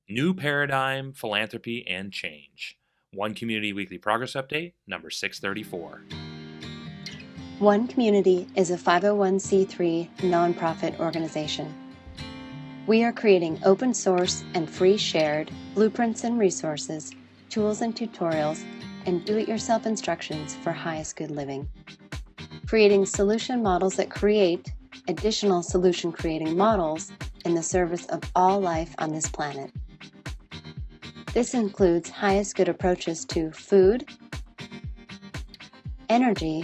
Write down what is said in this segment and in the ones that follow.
New Paradigm, Philanthropy, and Change. One Community Weekly Progress Update, number 634. One Community is a 501c3 nonprofit organization. We are creating open source and free shared blueprints and resources, tools and tutorials, and do-it-yourself instructions for highest good living. Creating solution models that create additional solution creating models in the service of all life on this planet. This includes highest good approaches to food, energy,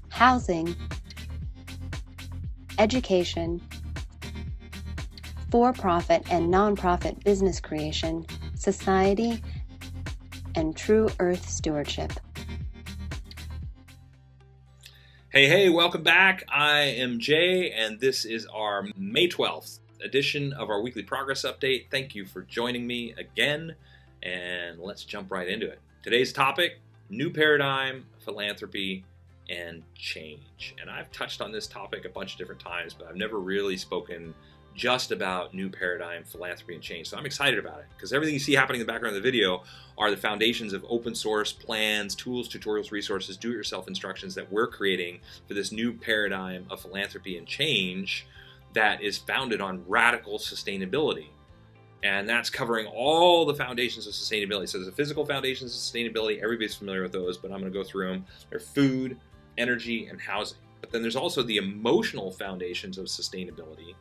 housing, education, for-profit and non-profit business creation, society, and true earth stewardship. Hey, welcome back. I am Jay, and this is our May 12th edition of our weekly progress update. Thank you for joining me again, and let's jump right into it. Today's topic, new paradigm, philanthropy, and change. And I've touched on this topic a bunch of different times, but I've never really spoken just about new paradigm, philanthropy, and change. So I'm excited about it because everything you see happening in the background of the video are the foundations of open source plans, tools, tutorials, resources, do-it-yourself instructions that we're creating for this new paradigm of philanthropy and change that is founded on radical sustainability. And that's covering all the foundations of sustainability. So there's the physical foundations of sustainability. Everybody's familiar with those, but I'm going to go through them. They're food, energy, and housing. But then there's also the emotional foundations of sustainability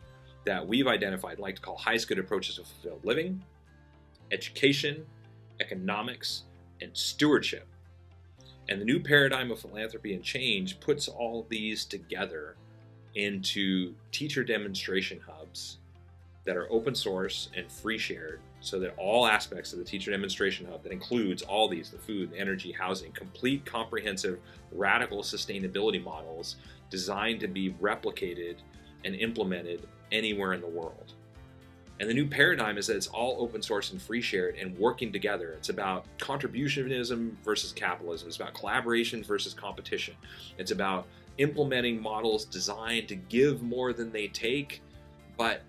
that we've identified, like to call highest good approaches to fulfilled living, education, economics, and stewardship. And the new paradigm of philanthropy and change puts all these together into teacher demonstration hubs that are open source and free shared, so that all aspects of the teacher demonstration hub that includes all these, the food, energy, housing, complete, comprehensive, radical sustainability models designed to be replicated and implemented anywhere in the world. And the new paradigm is that it's all open source and free shared and working together. It's about contributionism versus capitalism. It's about collaboration versus competition. It's about implementing models designed to give more than they take, but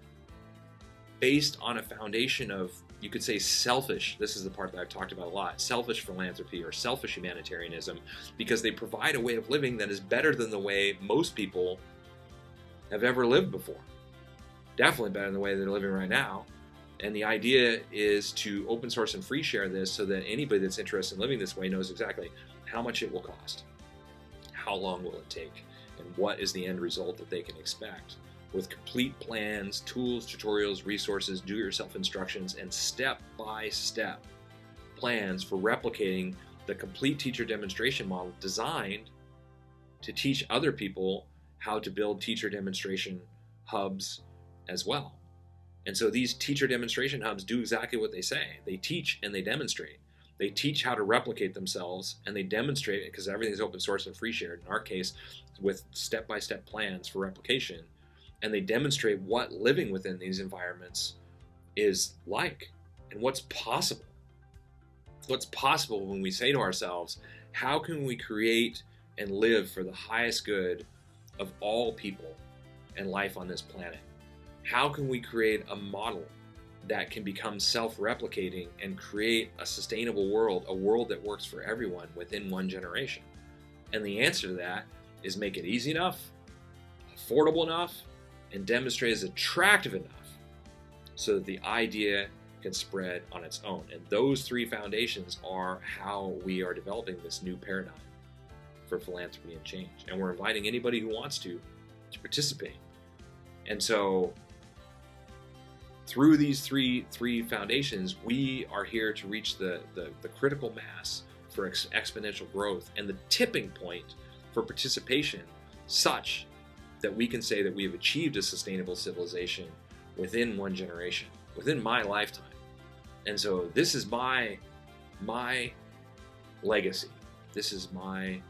based on a foundation of, you could say, selfish, this is the part that I've talked about a lot, selfish philanthropy or selfish humanitarianism, because they provide a way of living that is better than the way most people have ever lived before. Definitely better than the way they're living right now. And the idea is to open source and free share this so that anybody that's interested in living this way knows exactly how much it will cost, how long will it take, and what is the end result that they can expect, with complete plans, tools, tutorials, resources, do-it-yourself instructions, and step-by-step plans for replicating the complete teacher demonstration model designed to teach other people how to build teacher demonstration hubs as well. And so these teacher demonstration hubs do exactly what they say. They teach and they demonstrate. They teach how to replicate themselves, and they demonstrate it because everything's open source and free shared, in our case, with step-by-step plans for replication. And they demonstrate what living within these environments is like and what's possible. What's possible when we say to ourselves, how can we create and live for the highest good of all people and life on this planet? How can we create a model that can become self-replicating and create a sustainable world, a world that works for everyone within one generation? And the answer to that is make it easy enough, affordable enough, and demonstrate as attractive enough so that the idea can spread on its own. And those three foundations are how we are developing this new paradigm for philanthropy and change. And we're inviting anybody who wants to participate. And so through these three foundations, we are here to reach the critical mass for exponential growth and the tipping point for participation, such that we can say that we have achieved a sustainable civilization within one generation, within my lifetime. And so this is my legacy. This is my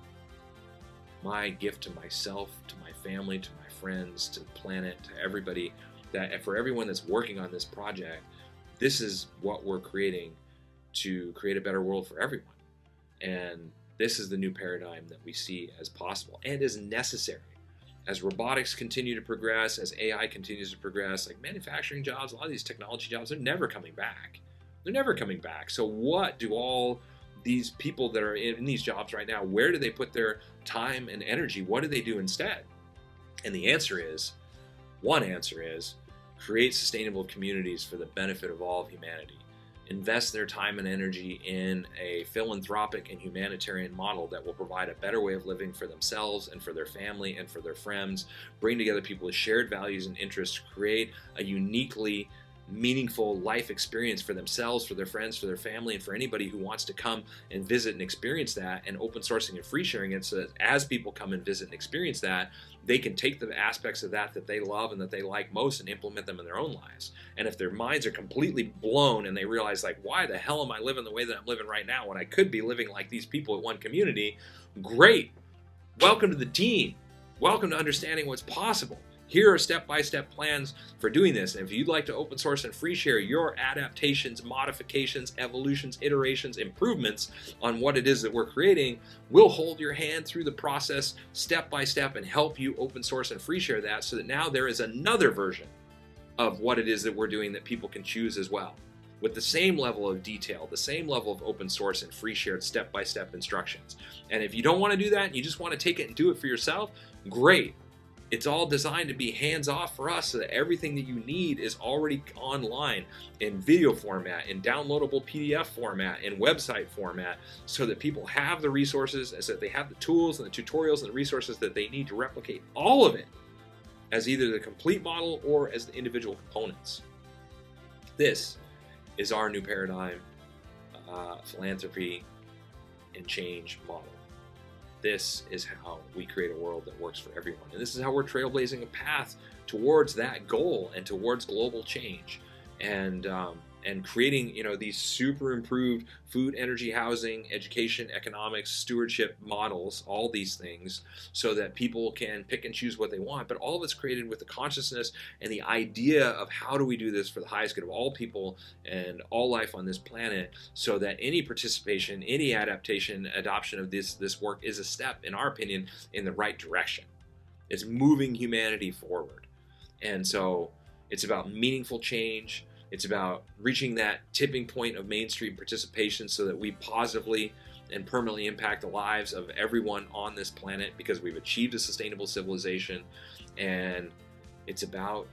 gift to myself, to my family, to my friends, to the planet, to everybody, that for everyone that's working on this project, this is what we're creating to create a better world for everyone. And this is the new paradigm that we see as possible and is necessary. as robotics continue to progress, as AI continues to progress, like manufacturing jobs, a lot of these technology jobs, they're never coming back. They're never coming back. So what do all these people that are in these jobs right now, where do they put their time and energy? What do they do instead? And the answer is, one answer is, create sustainable communities for the benefit of all of humanity. Invest their time and energy in a philanthropic and humanitarian model that will provide a better way of living for themselves and for their family and for their friends. Bring together people with shared values and interests to create a uniquely meaningful life experience for themselves, for their friends, for their family, and for anybody who wants to come and visit and experience that, and open sourcing and free sharing it so that as people come and visit and experience that, they can take the aspects of that they love and that they like most and implement them in their own lives. And if their minds are completely blown and they realize, like, why the hell am I living the way that I'm living right now when I could be living like these people at one community? Great. Welcome to the team. Welcome to understanding what's possible. Here are step-by-step plans for doing this. And if you'd like to open source and free share your adaptations, modifications, evolutions, iterations, improvements on what it is that we're creating, we'll hold your hand through the process step by step and help you open source and free share that, so that now there is another version of what it is that we're doing that people can choose as well, with the same level of detail, the same level of open source and free shared step-by-step instructions. And if you don't want to do that and you just want to take it and do it for yourself, great. It's all designed to be hands-off for us so that everything that you need is already online in video format, in downloadable PDF format, in website format, so that people have the resources, so that they have the tools and the tutorials and the resources that they need to replicate all of it as either the complete model or as the individual components. This is our new paradigm, philanthropy and change model. This is how we create a world that works for everyone. And this is how we're trailblazing a path towards that goal and towards global change. And creating, these super improved food, energy, housing, education, economics, stewardship models, all these things, so that people can pick and choose what they want. But all of it's created with the consciousness and the idea of how do we do this for the highest good of all people and all life on this planet, so that any participation, any adaptation, adoption of this work is a step, in our opinion, in the right direction. It's moving humanity forward. And so it's about meaningful change. It's about reaching that tipping point of mainstream participation so that we positively and permanently impact the lives of everyone on this planet, because we've achieved a sustainable civilization. And it's about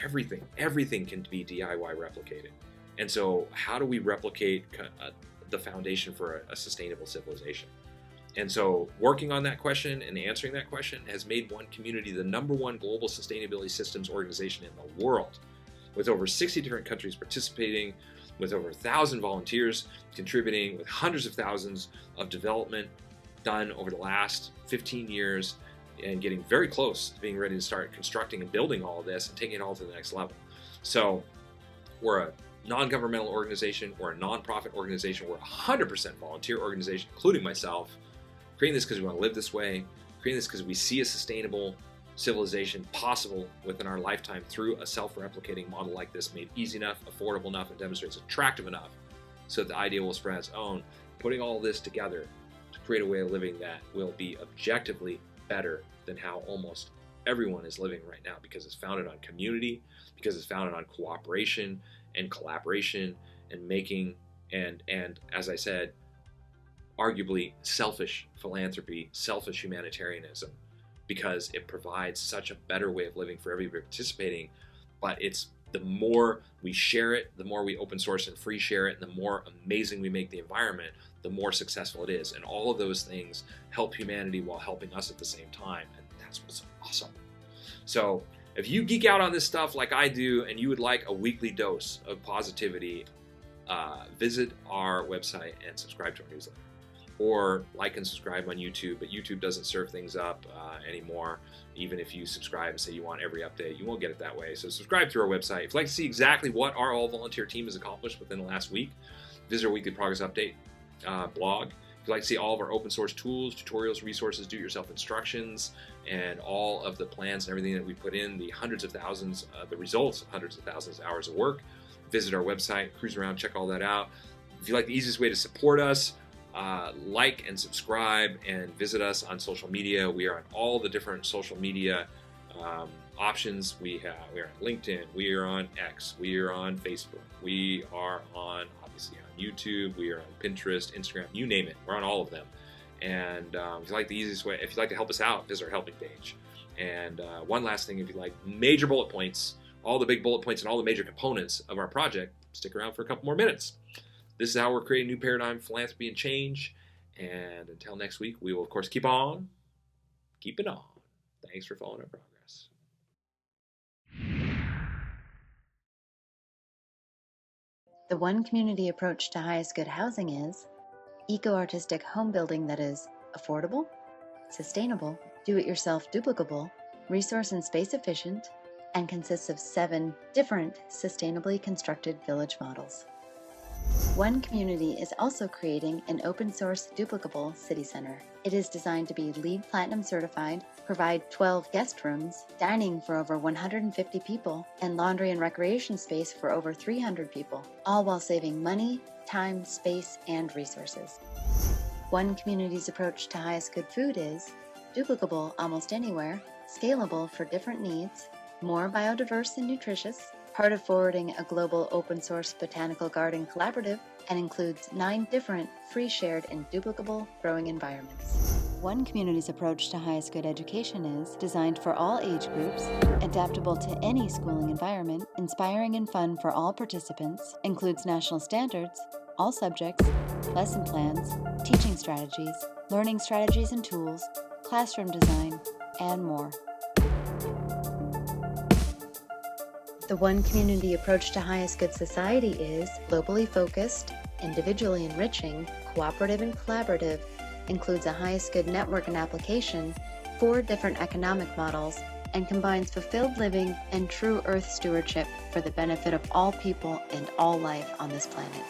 everything. Everything can be DIY replicated. And so how do we replicate the foundation for a sustainable civilization? And so working on that question and answering that question has made One Community the #1 global sustainability systems organization in the world, with over 60 different countries participating, with over 1,000 volunteers contributing, with hundreds of thousands of development done over the last 15 years, and getting very close to being ready to start constructing and building all of this and taking it all to the next level. So we're a non-governmental organization, we're a non-profit organization, we're a 100% volunteer organization, including myself, creating this because we want to live this way, creating this because we see a sustainable civilization possible within our lifetime through a self-replicating model like this, made easy enough, affordable enough, and demonstrates attractive enough so that the idea will spread its own. Putting all this together to create a way of living that will be objectively better than how almost everyone is living right now, because it's founded on community, because it's founded on cooperation and collaboration and making, and as I said, arguably selfish philanthropy, selfish humanitarianism, because it provides such a better way of living for everybody participating. But it's the more we share it, the more we open source and free share it, and the more amazing we make the environment, the more successful it is. And all of those things help humanity while helping us at the same time. And that's what's awesome. So if you geek out on this stuff like I do, and you would like a weekly dose of positivity, visit our website and subscribe to our newsletter. Or like and subscribe on YouTube, but YouTube doesn't serve things up anymore. Even if you subscribe and say you want every update, you won't get it that way. So subscribe through our website. If you'd like to see exactly what our all-volunteer team has accomplished within the last week, visit our weekly progress update blog. If you'd like to see all of our open source tools, tutorials, resources, do-it-yourself instructions, and all of the plans and everything that we put in, the hundreds of thousands, the results of hundreds of thousands of hours of work, visit our website, cruise around, check all that out. If you like the easiest way to support us, like and subscribe and visit us on social media. We are on all the different social media options. We are on LinkedIn, we are on X, we are on Facebook, we are on, obviously, on YouTube, we are on Pinterest, Instagram, you name it. We're on all of them. And if you like the easiest way, if you'd like to help us out, visit our helping page. And one last thing, if you like major bullet points, all the big bullet points and all the major components of our project, stick around for a couple more minutes. This is how we're creating a new paradigm, philanthropy, and change. And until next week, we will, of course, keep on keeping on. Thanks for following our progress. The one community approach to highest good housing is eco-artistic home building that is affordable, sustainable, do-it-yourself duplicable, resource and space efficient, and consists of 7 different sustainably constructed village models. One Community is also creating an open-source duplicable city center. It is designed to be LEED Platinum certified, provide 12 guest rooms, dining for over 150 people, and laundry and recreation space for over 300 people, all while saving money, time, space, and resources. One Community's approach to highest good food is duplicable almost anywhere, scalable for different needs, more biodiverse and nutritious, part of forwarding a global open-source botanical garden collaborative, and includes 9 different free, shared, and duplicable growing environments. One Community's approach to highest good education is designed for all age groups, adaptable to any schooling environment, inspiring and fun for all participants, includes national standards, all subjects, lesson plans, teaching strategies, learning strategies and tools, classroom design, and more. The One Community approach to highest good society is globally focused, individually enriching, cooperative and collaborative, includes a highest good network and application, 4 different economic models, and combines fulfilled living and true earth stewardship for the benefit of all people and all life on this planet.